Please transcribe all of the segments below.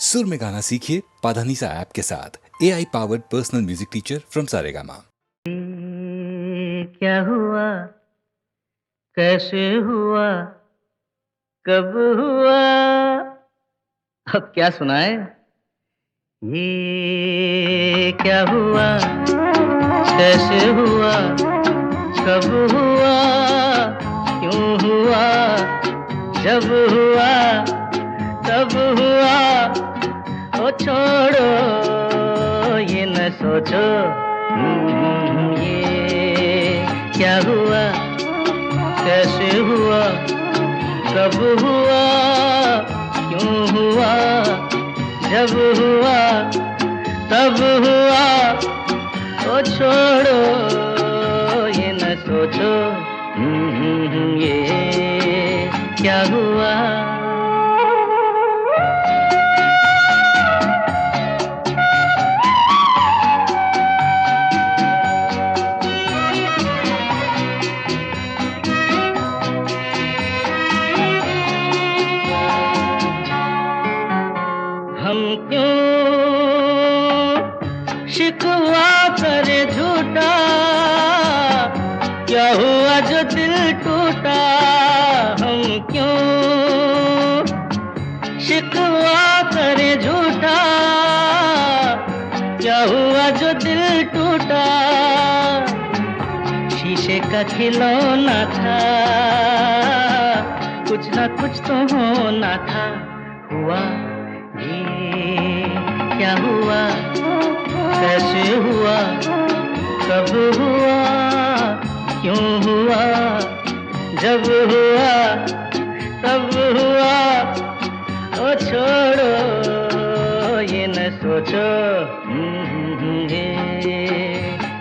सुर में गाना सीखिए पाधानीसा ऐप के साथ। AI powered personal music teacher from Saregama. क्या हुआ, कैसे हुआ, कब हुआ, अब क्या सुनाए? ये क्या हुआ, कैसे हुआ, कब हुआ, क्यों हुआ, जब हुआ, तब हुआ। ओ छोड़ो ये न सोचो, ये क्या हुआ, कैसे हुआ, कब हुआ, क्यों हुआ, जब हुआ, तब हुआ। ओ छोड़ो ये न सोचो, ये क्या हुआ। हम क्यों शिकवा करे झूठा, क्या हुआ जो दिल टूटा। हम क्यों शिकवा करे झूठा, क्या हुआ जो दिल टूटा। शीशे का खिलौना था, कुछ ना कुछ तो होना था। हुआ ये क्या हुआ, कैसे हुआ, कब हुआ, क्यों हुआ, जब हुआ, तब हुआ। ओ छोड़ो ये न सोचो, ये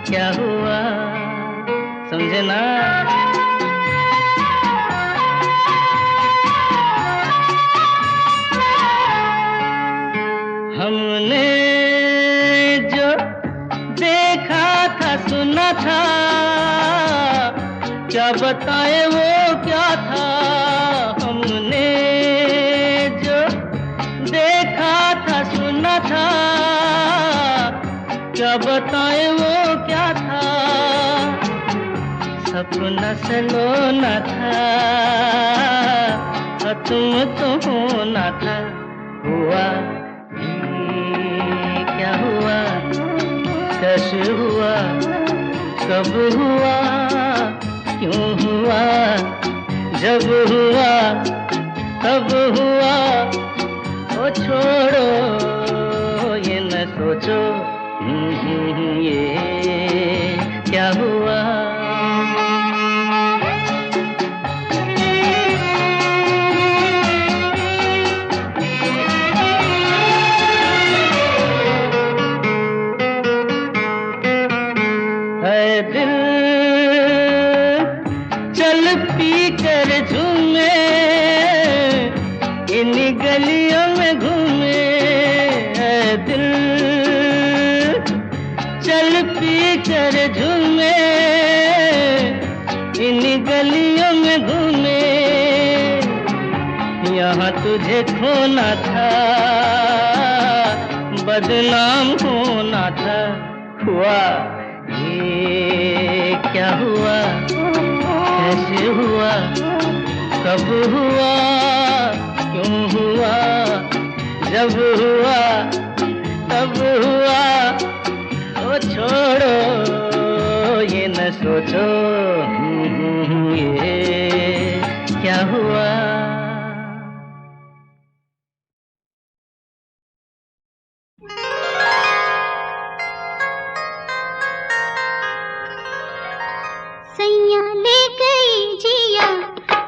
क्या हुआ। समझे ना? हमने जो देखा था, सुना था, क्या बताए वो क्या था। हमने जो देखा था, सुना था, क्या बताए वो क्या था। सपना सलोना था, तुम तो होना था। हुआ क्या हुआ, कैसे हुआ, कब हुआ, क्यों हुआ, जब हुआ, तब हुआ। ओ छोड़ो ये न सोचो, ये क्या हुआ। है दिल चल पी कर झूमे, इन गलियों में घूमे। है दिल चल पी कर झूमे, इन गलियों में घूमे। यहाँ तुझे खोना था, बदनाम होना था। हुआ ये क्या हुआ, कैसे हुआ, कब हुआ, क्यों हुआ, जब हुआ, तब हुआ। ओ छोड़ो ये न सोचो, ये क्या हुआ। सैया ले गई जिया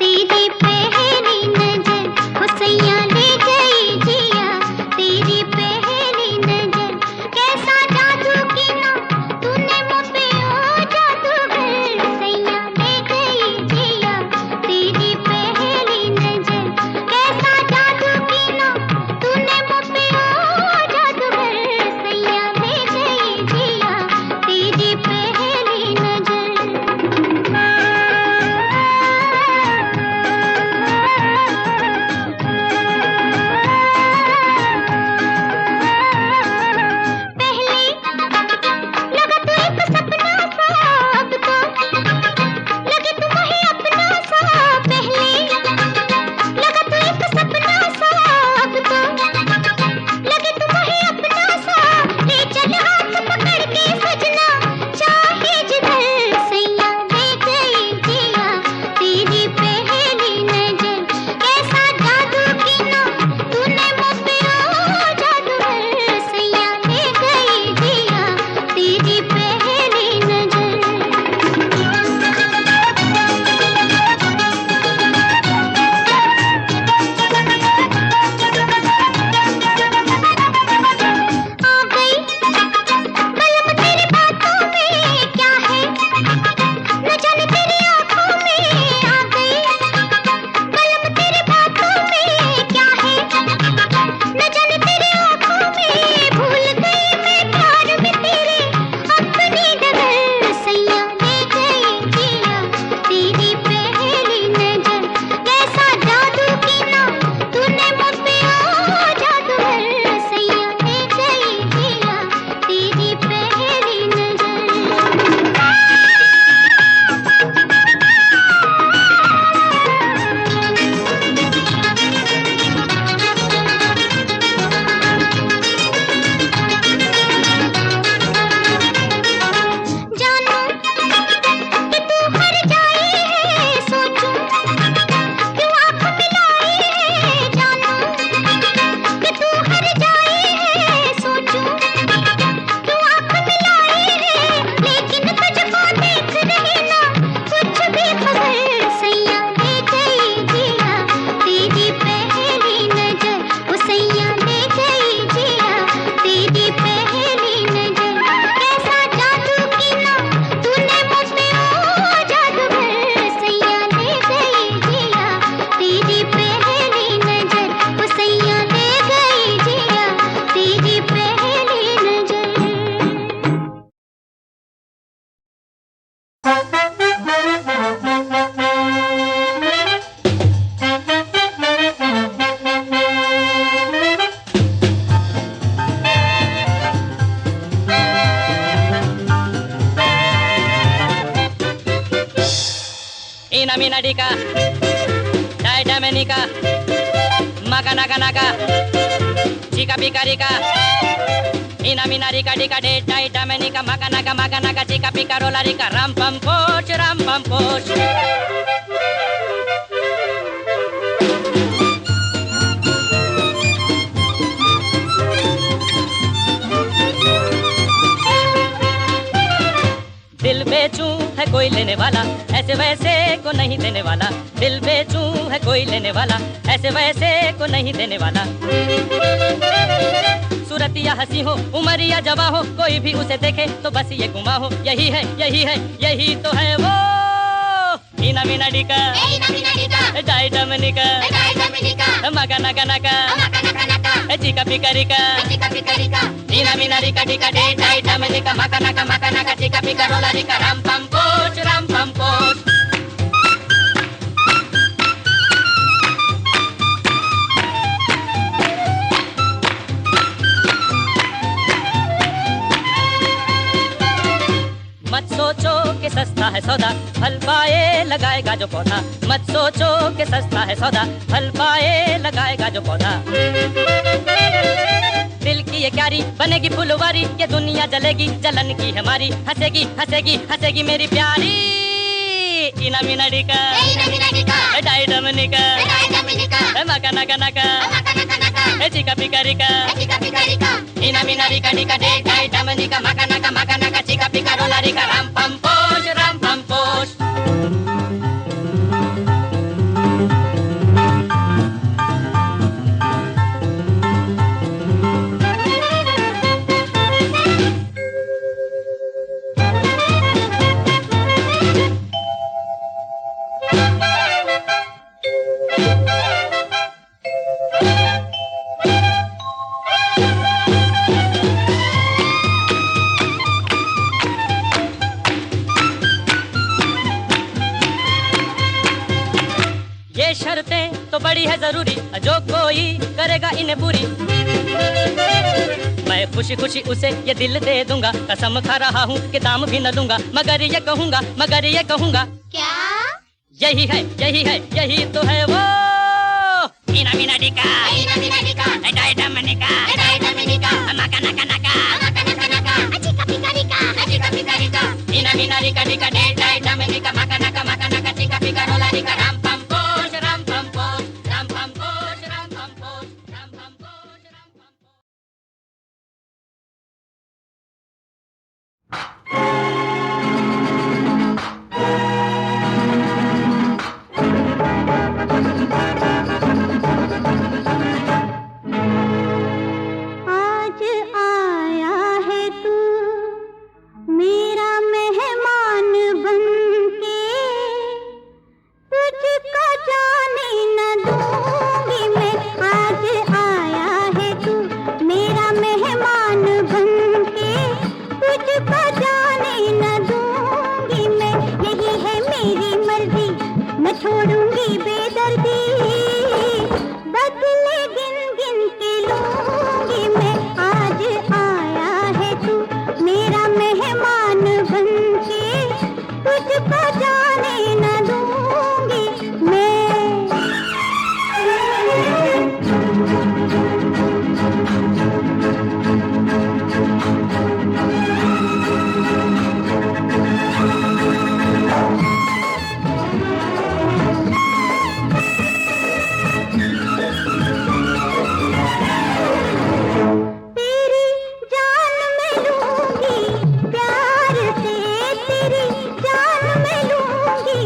तेरी पहली नजर, हो सैया ले गई जिया तेरी पहली नजर। कैसा जादू किया तूने मुझ पे, ओ जादूगर। सैया ले गई जिया तेरी पहली नजर। Ina mina dika, dai damenika, maka naka naka, chika pika rika. Ina mina rika dika dai damenika, maka naka chika pika rola rika. Ram pam poch. दिल बेचूं है कोई लेने वाला, ऐसे वैसे को नहीं देने वाला। दिल बेचूं है कोई लेने वाला, ऐसे वैसे को नहीं देने वाला। सूरतिया हंसी हो, उमरिया जवा हो, कोई भी उसे देखे तो बस ये गुमा हो। यही तो है वो। ina mina dika, dai damenika, maka naka, chika pika rika. Ina mina rika dika dai damenika, maka naka, chika pika rola rika. Ram pam poch. मत सोचो कि सस्ता है सौदा, फल पाए लगाएगा जो पौधा। मत सोचो कि सस्ता है सौदा, फल पाए लगाएगा जो पौधा। दिल की ये क्यारी बनेगी फुलवारी, ये दुनिया जलेगी जलन की हमारी। हंसेगी मेरी प्यारी। इना मिना डिका, डाई डमनिका, मका नका, चिका पिका रिका। इना मिना रिका डिका डाई डमनिका, मका नका, चिका पिका रोला रिका। राम पम पोच। ये शर्तें तो बड़ी है जरूरी, जो कोई करेगा इन्हें पूरी। मैं खुशी उसे ये दिल दे दूंगा, कसम खा रहा हूँ कि दाम भी न लूंगा। मगर ये कहूँगा क्या? यही तो है वो। इना मिना डिका, डाई डमनिका, मका नका, चिका पिका रिका। इना मिना रिका डिका डाई डमनिका, मका नका, चिका पिका रोला रिका। राम पम पोच। आज आया है तू मेरा मेहमान बनके, तुझको जाने न दूंगी मैं। आज आया है तू मेरा मेहमान बनके, तुझको जाने न दूंगी मैं। यही है मेरी मर्जी, मैं छोड़ूंगी बेदर्दी, बदले गिन के लूंगी मैं। आज आया है तू मेरा मेहमान बनके, तुझको जाने न दूंगी मैं। तेरी जान मैं लूंगी प्यार से, तेरी जान मैं लूंगी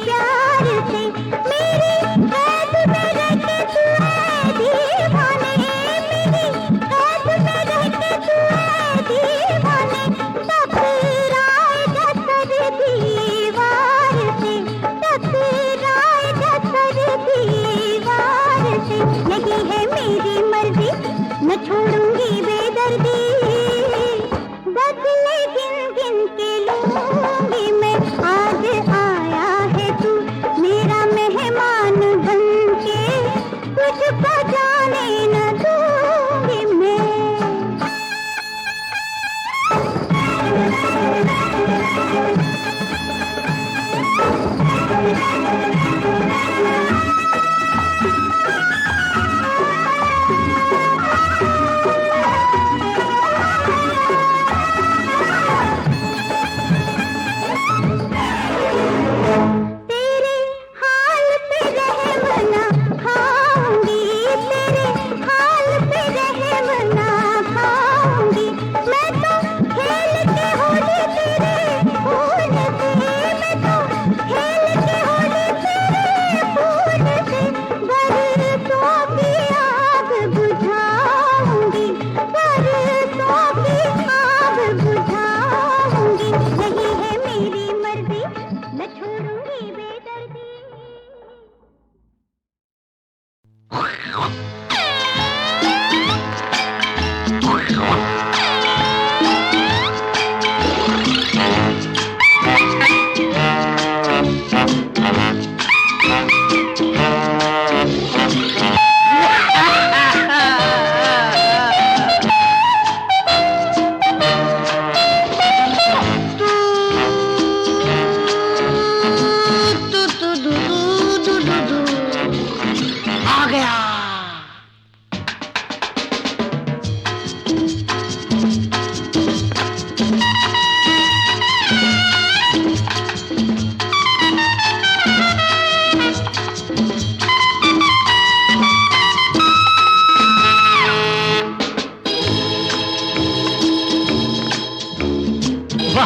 प्यार से। मेरी कैद में रह के तू है दीवाने, मेरी कैद में रह के तू है दीवाने। टकराएगा सर दीवार से, टकराएगा सर दीवार से। यही है मेरी मर्जी, मैं छोड़ूंगी बेदर्दी, बदले गिन के लूंगी मैं। आज आया है तू मेरा मेहमान बनके, तुझको जाने न दूंगी मैं।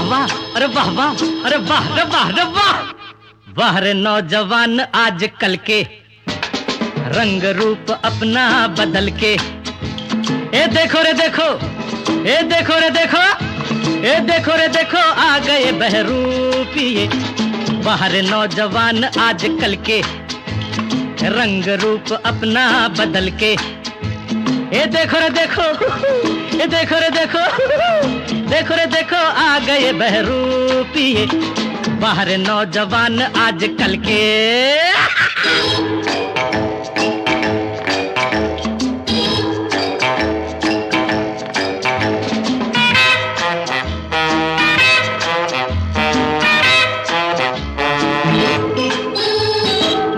वाह, अरे वाह वाह, अरे वाह रे वाह रे वाह। वाह रे नौजवान आज कल के, रंग रूप अपना बदल के। ए देखो रे देखो, ए देखो रे देखो, ए देखो रे देखो, आ गए बहरूपिये। वाह रे नौजवान आज कल के, रंग रूप अपना बदल के। ए देखो रे देखो, ए देखो रे देखो, देखो रे देखो, आ गए बहरूपिये। वाह रे नौजवान आज कल के।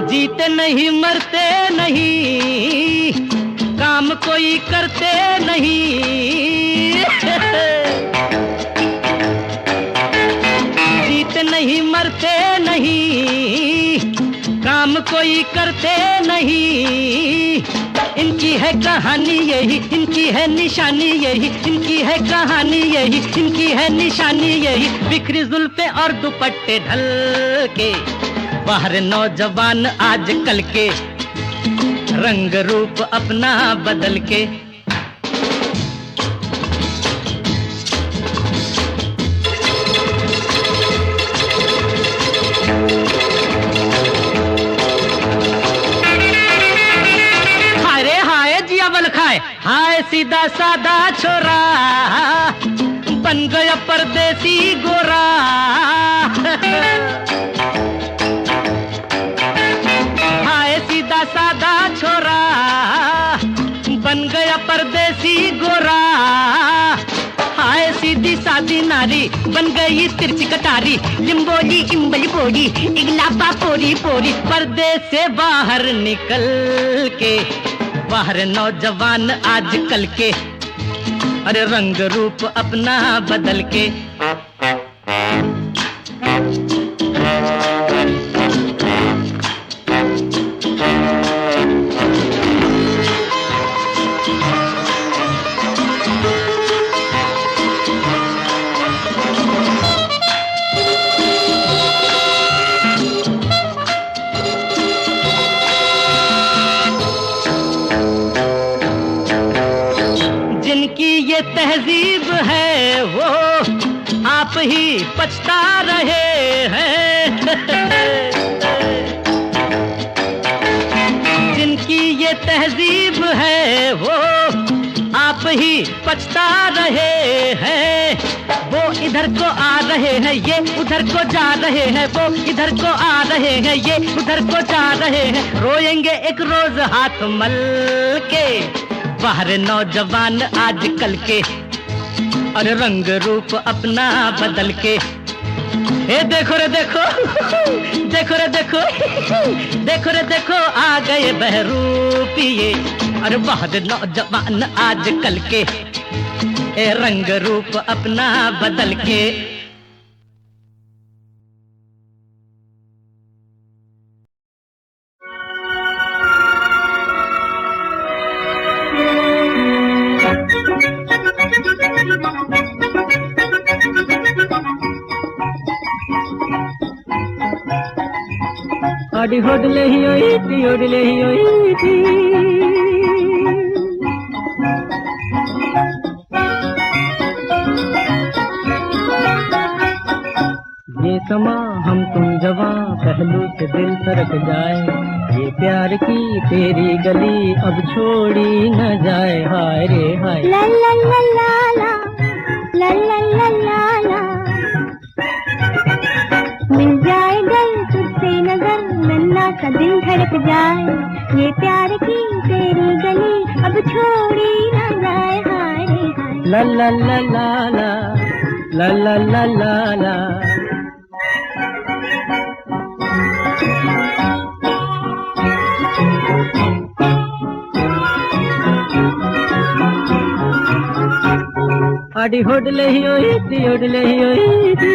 जीते नहीं मरते नहीं, काम कोई करते नहीं। जीते नहीं मरते नहीं, काम कोई करते नहीं। इनकी है कहानी यही, इनकी है निशानी यही, इनकी है कहानी यही, इनकी है निशानी यही। बिखरी जुल्फे और दुपट्टे ढल के। बाहर नौजवान आज कल के, रंग रूप अपना बदल के। हाय रे हाय जिया बल खाए, हाय सीधा सादा छोरा, बन गया परदेसी गोरा। सादा छोरा, बन गया परदेसी गोरा। हाय सीधी सादी नारी, बन गई तिरछी कटारी। लिम्बोली इम्बली बोली, इगलापा पोरी पोरी। पर्दे से बाहर निकल के, बाहर नौजवान आज कल के, अरे रंग रूप अपना बदल के। ये तहजीब है वो आप ही पछता रहे हैं। जिनकी ये तहजीब है वो आप ही पछता रहे हैं। वो इधर को आ रहे हैं, ये उधर को जा रहे हैं। वो इधर को आ रहे हैं, ये उधर को जा रहे हैं। रोएंगे एक रोज हाथ मल के, बाहर नौजवान आज कल के, और रंग रूप अपना बदल के। ए देखो रे देखो, देखो रे देखो, देखो रे देखो, आ गए बहरूपिये। और बाहर नौजवान आज कल के, ए रंग रूप अपना बदल के। आड़ी होडले ही होई थी, होडले ही होई थी। ये समा हम तुम जवां, पहलू से दिल सरक जाए। ये प्यार की तेरी गली अब छोड़ी न जाए। हाय रे हाय, ला ला ला ला ला, ला ला ला ला ला। मिल जाए गल तुझसे नजर, नन्ना सा दिल धड़क जाए। ये प्यार की तेरी गली अब छोड़ी न जाए। हाय रे हाय, ला ला ला ला ला, ला ला ला ला ला। आड़ी होडले ही होई थी, होडले ही होई थी।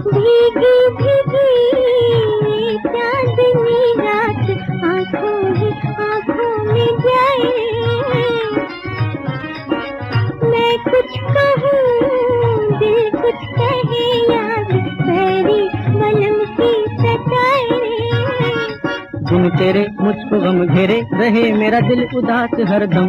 भीगी भीगी चांदनी रात आंखों ही आंखों में जाए। घेरे रहे मेरा दिल उदास हरदम।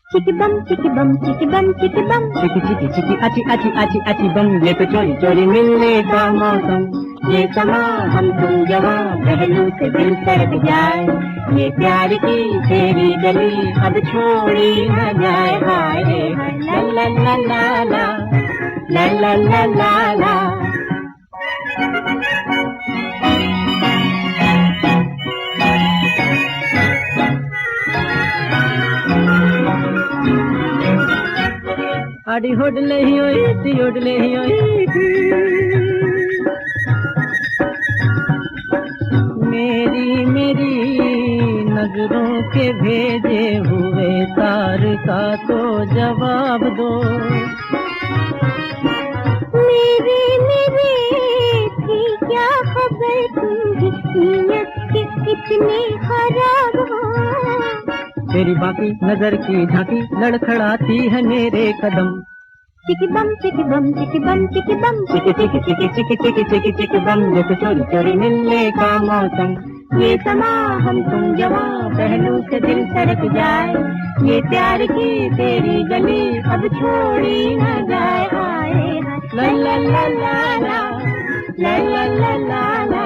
चिकी बम चिकी बम चिकी बम चिकी बम, चिकी चिकी चिकी अची अची अची अची बम, ये तो चोरी चोरी मिलने का मौसम। ये समा हम तुम जवां, पहलू से दिल सरक जाए, ये प्यार की तेरी गली अब छोड़ी न जाए। हाय रे हाय ला ला ला ला ला ला ला ला ला। आड़ी होडले ही होई ती होडले ही होई थी, मेरी मेरी नजरों के भेजे हुए तार का तो जवाब दो। मेरी मेरी थी क्या खबर तुम्हें नियत के इतने खराब हो। तेरी बाकी नजर की झांकी लड़खड़ाती है मेरे कदम। चिकी बम चिकी बम चिकी बम चिकी बम, चिकी चिकी चिकी चिकी चिकी चिकी चिकी बम, ये तो चोरी चोरी मिलने का मौसम। ये समा हम तुम जवां, पहलू से दिल सरक जाए, ये प्यार की तेरी गली अब छोड़ी न जाए। हाय हाय ला ला ला ला ला ला ला ला ला।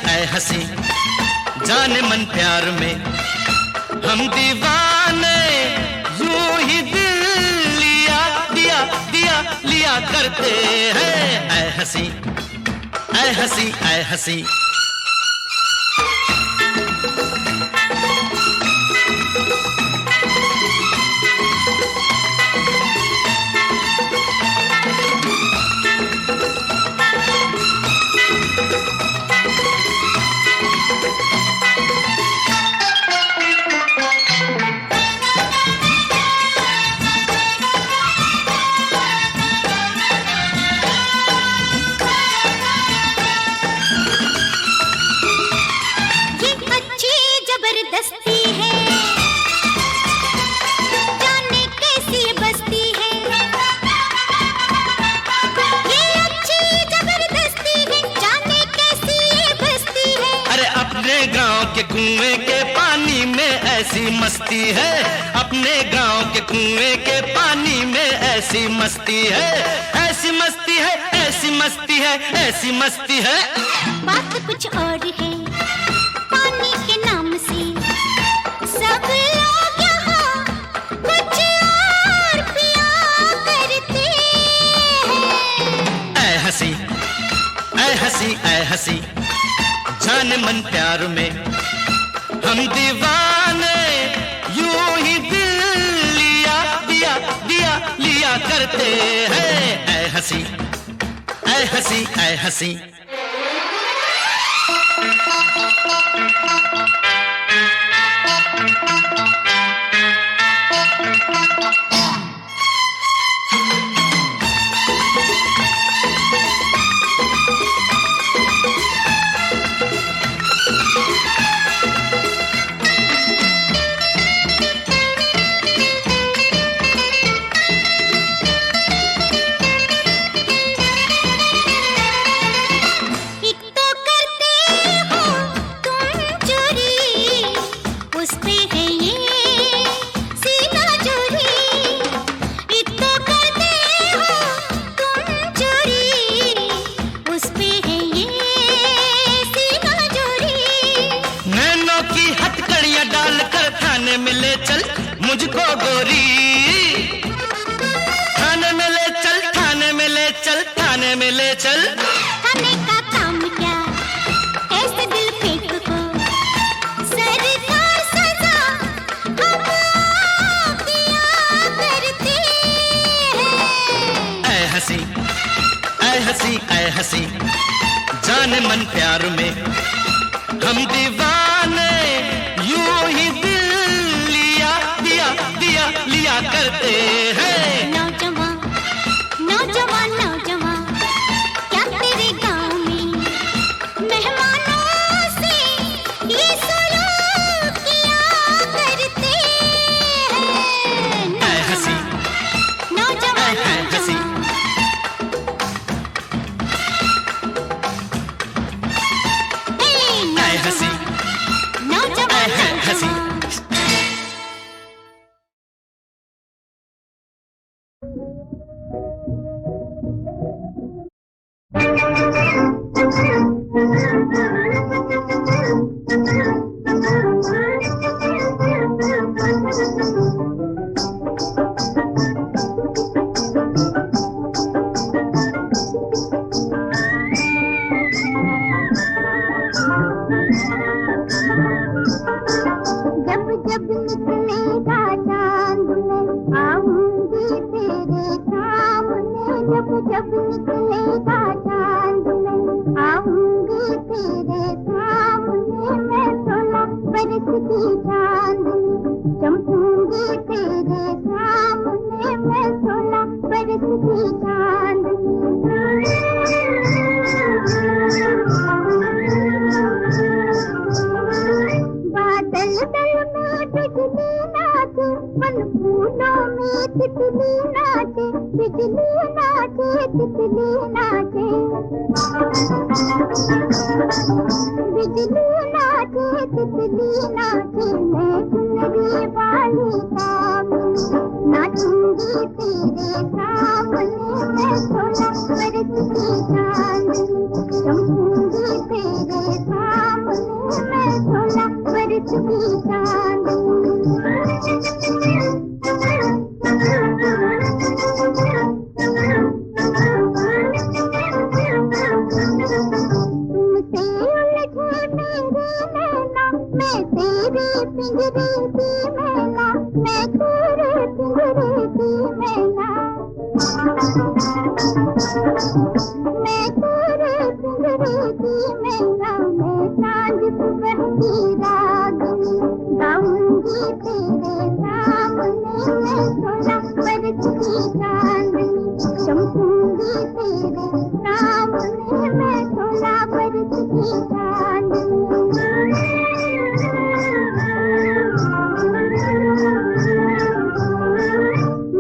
ऐ हंसी जाने मन प्यार में हम दीवाने, यूं ही दिल लिया दिया दिया लिया करते हैं। ऐ हंसी ऐ हंसी ऐ हंसी। कुएं के पानी में ऐसी मस्ती है, अपने गांव के कुएं के पानी में ऐसी मस्ती है, ऐसी मस्ती है, ऐसी मस्ती है, ऐसी मस्ती है। बात कुछ और है, पानी के नाम से सब लोग यहाँ कुछ और पिया करते हैं। ऐ हंसी ऐ हंसी ऐ हंसी, जाने मन प्यार में हम दीवाने, यूं ही दिल लिया दिया दिया लिया करते हैं। ऐ हंसी ऐ हंसी ऐ हंसी। गोरी। थाने में ले चल, थाने में ले चल, थाने में ले चल। थाने का काम क्या, ऐसे दिल फेंक को सरकार सजा हम किया करते हैं। ऐ हंसी, ऐ हंसी, ऐ हंसी, जाने मन प्यार में हम दीवाने यूं ही दिल लिया दिया दिया लिया करते हैं। नौजवान नौजवान नौजवान, क्या तेरे गाँव में मेहमानों से ये सलूक किया करते हैं। ऐ हंसी, नौजवान ऐ हंसी, ऐ हंसी, नौजवान ऐ हंसी। जब जब निकलेगा चांद मैं आऊंगी तेरे सामने। जब जब निकलेगा चांद मैं आऊंगी तेरे सामने। मैं 16 बरस की चांदनी चमकूंगी तेरे सामने। मैं 16 बरस की चांदनी। बादल दल में बिजली नाचे, मन फूलों में तितली नाचे। बिजली नाचे, तितली नाचे, बिजली नाचे, तितली नाचे। मैं चुनरी वाली कामनी नाचूंगी तेरे सामने। मैं 16 बरस की चांदनी चमकूंगी तेरे सामने। मैं 16 बरस की चांदनी। तुमसे उलझे मेरे नैना, मैं तेरे पिंजरे की मैना। मैं तेरे पिंजरे की मैना। मैं तेरे पिंजरे की मैना। मैं सांझ सुबह की रागनी गाऊंगी तेरे सामने। मैं 16 बरस की चांदनी चमकूंगी तेरे सामने। मैं 16 बरस की चांदनी।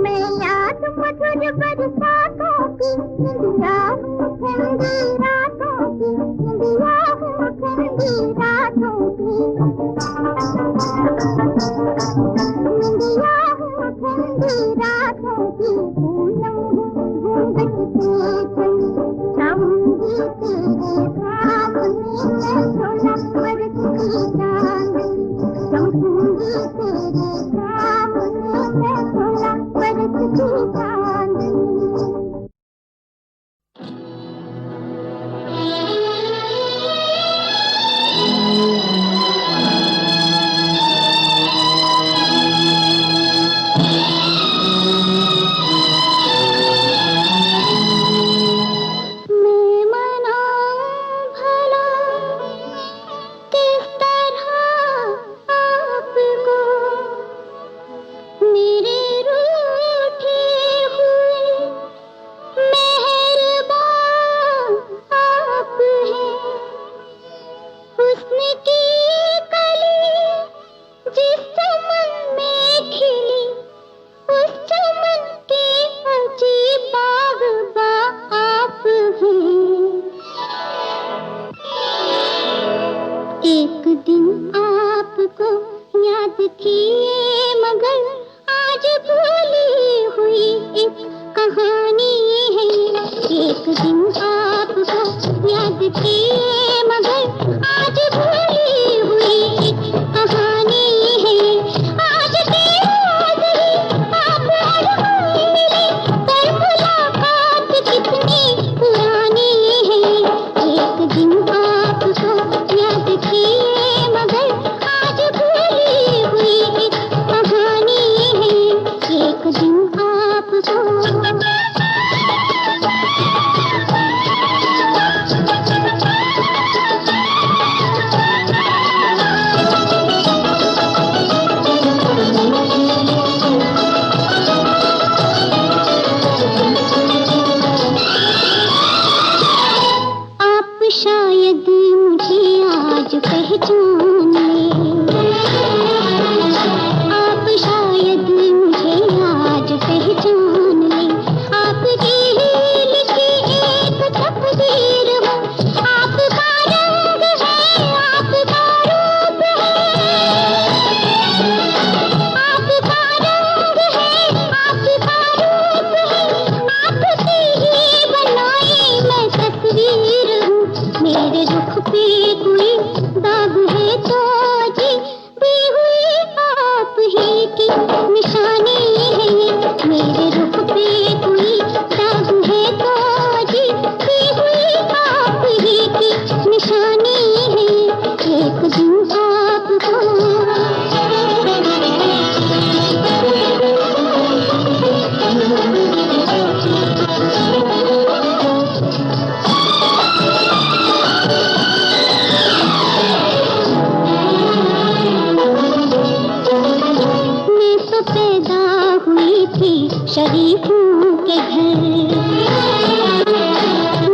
मैं याद मधुर बरसातों की इंदिरा हूँ ठंडी रातों की। इंदिरा हूँ ठंडी रातों की। इंदिरा हूँ ठंडी रातों की। पूनम हूँ घूंघट से चली जाऊंगी तेरे सामने। मैं 16 बरस की चांदनी चमकूंगी तेरे सामने। मैं 16 बरस की चांदनी।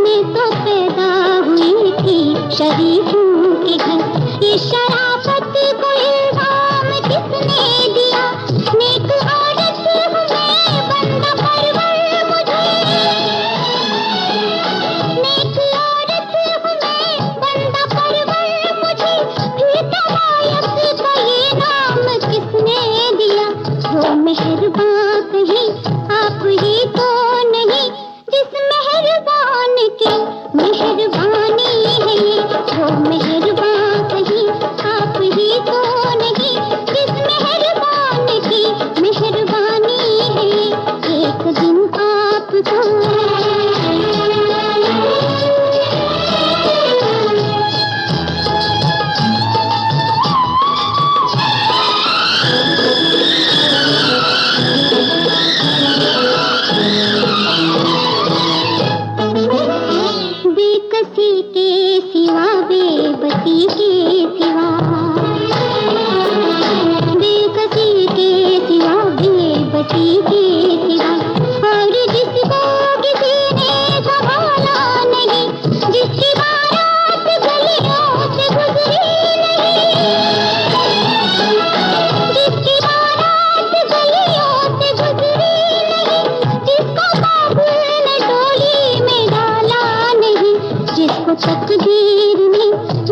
मैं तो पैदा हुई थी शरीफों के घर, ये शराफत को इल्जाम किसने दिया? नेक औरत हूँ मैं, बंदा परवर मुझे, नेक औरत हूँ मैं, बंदा परवर मुझे, फिर तवायफ का ये नाम किसने दिया? वो मेहरबान कहीं आप ही तो नहीं, जिस मेहरबान की मेहरबानी है ये, वो मेहरबान कहीं आप ही तो नहीं, जिस मेहरबान की मेहरबानी है ये। एक दिन आपको बेकसी के सिवा, बेबसी के सिवा, बेकसी के सिवा, बेबसी के सिवा, और जिसको किसी ने संभाला नहीं, जिसकी बारात गलियों से गुजरी नहीं, जिसकी बारात गलियों से गुजरी नहीं, जिसको बाबुल ने डोली में डाला नहीं, जिसको तकदीर ने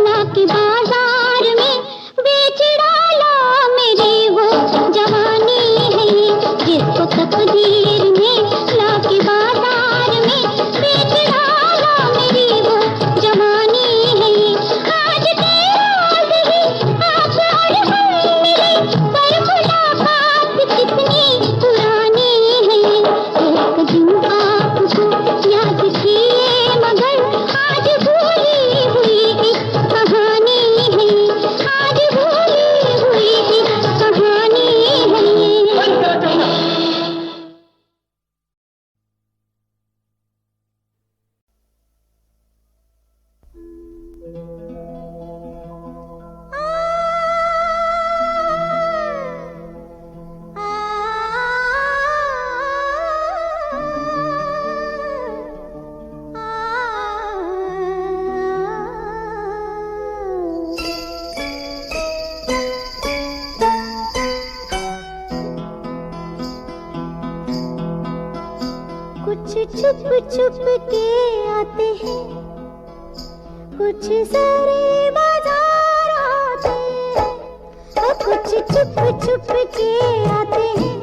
लाके बाजार में बेच डाला, मेरी वो जवानी है ये, जिसको तकदीर ने लाके बाजार में बेच डाला, मेरी वो जवानी है ये। आज तेरा ही आप और हम मिले, पर मुलाकात कितनी पुरानी है ये। एक दिन आपको याद किए मगर आज भूली हुई एक कहानी है, आज भूली हुई एक कहानी है। कुछ छुप छुप के आते हैं, कुछ सारे बाजार आते हैं, और कुछ छुप छुप के आते हैं,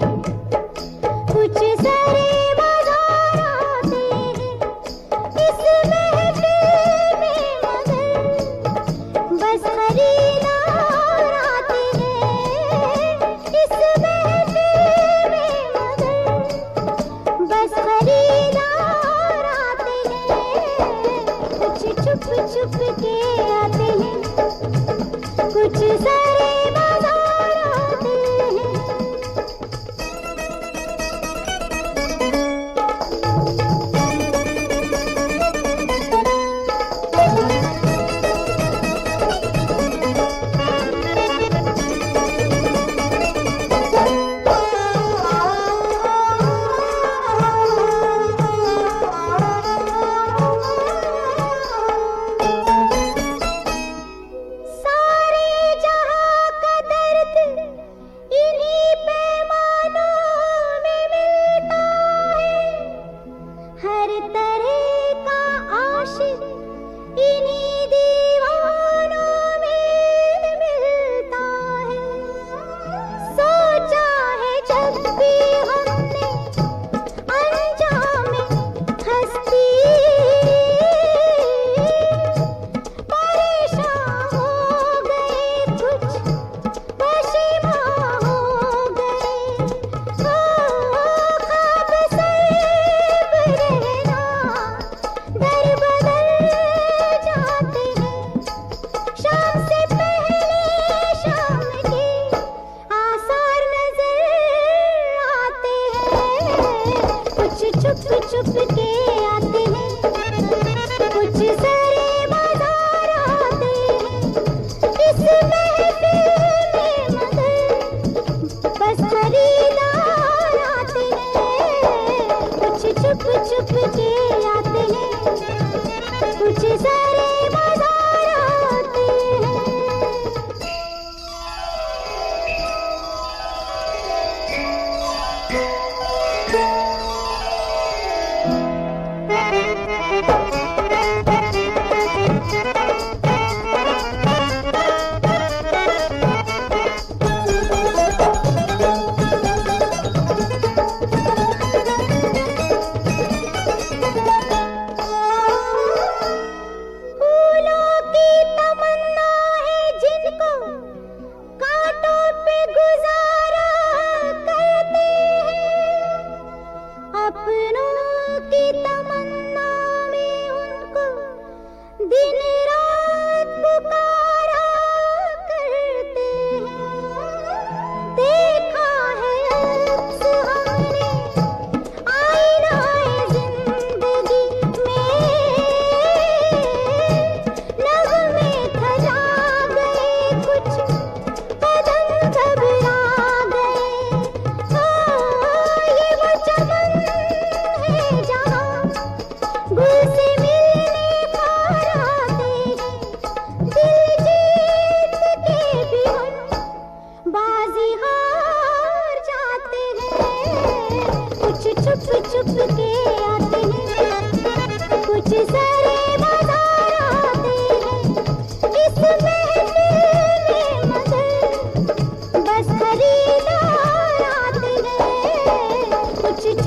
कुछ सारे बाजार आते हैं। इस महफिल में मगर बस खरीदार आते हैं, इस महफिल में मगर बस खरीदार आते हैं। कुछ छुप छुप के आते हैं, कुछ सारे बाजार आते हैं। छुप छुप के आते हैं, कुछ सारे बाजार आते हैं।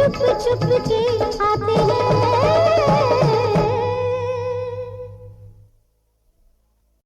छुप छुप